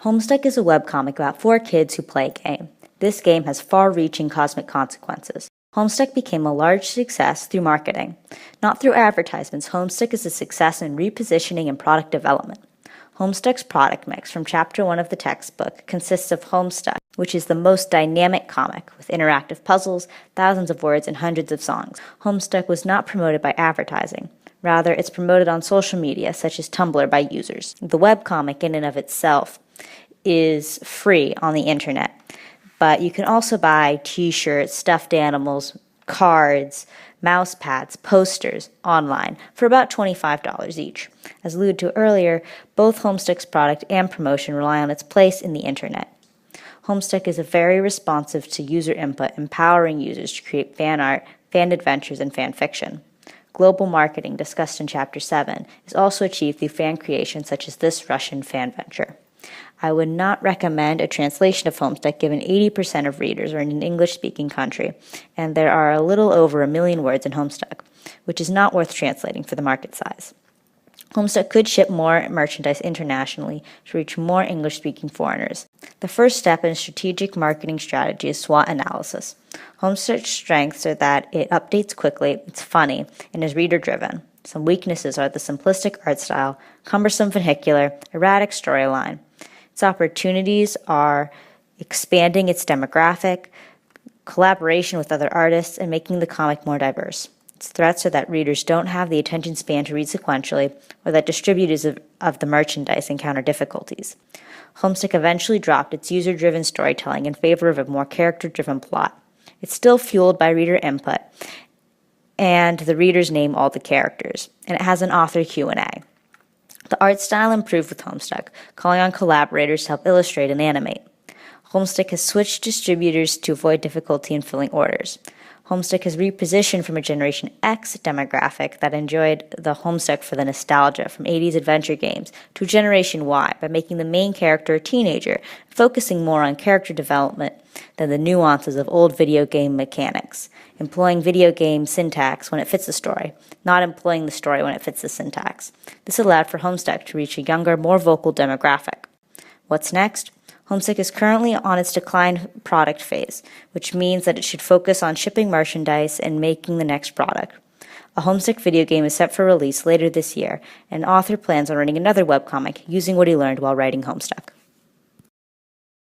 Homestuck is a webcomic about 4 kids who play a game. This game has far-reaching cosmic consequences. Homestuck became a large success through marketing. Not through advertisements, Homestuck is a success in repositioning and product development. Homestuck's product mix from Chapter 1 of the textbook consists of Homestuck, which is the most dynamic comic, with interactive puzzles, thousands of words, and hundreds of songs. Homestuck was not promoted by advertising. Rather, it's promoted on social media, such as Tumblr, by users. The webcomic in and of itself is free on the internet, but you can also buy t-shirts, stuffed animals, cards, mouse pads, posters online for about $25 each. As alluded to earlier, both Homestuck's product and promotion rely on its place in the internet. Homestuck is very responsive to user input, empowering users to create fan art, fan adventures, and fan fiction. Global marketing, discussed in Chapter 7, is also achieved through fan creation such as this Russian fan venture. I would not recommend a translation of Homestuck given 80% of readers are in an English-speaking country, and there are a little over 1 million words in Homestuck, which is not worth translating for the market size. Homestuck could ship more merchandise internationally to reach more English-speaking foreigners. The first step in strategic marketing strategy is SWOT analysis. Homestuck's strengths are that it updates quickly, it's funny, and is reader-driven. Some weaknesses are the simplistic art style, cumbersome vernacular, erratic storyline. Its opportunities are expanding its demographic, collaboration with other artists, and making the comic more diverse. Its threats are that readers don't have the attention span to read sequentially, or that distributors of the merchandise encounter difficulties. Homestuck eventually dropped its user-driven storytelling in favor of a more character-driven plot. It's still fueled by reader input, and the readers name all the characters, and it has an author Q&A. The art style improved with Homestuck, calling on collaborators to help illustrate and animate. Homestuck has switched distributors to avoid difficulty in filling orders. Homestuck has repositioned from a Generation X demographic that enjoyed the Homestuck for the nostalgia from 80s adventure games to a Generation Y by making the main character a teenager, focusing more on character development than the nuances of old video game mechanics, employing video game syntax when it fits the story, not employing the story when it fits the syntax. This allowed for Homestuck to reach a younger, more vocal demographic. What's next? Homestuck is currently on its decline product phase, which means that it should focus on shipping merchandise and making the next product. A Homestuck video game is set for release later this year, and author plans on writing another webcomic using what he learned while writing Homestuck.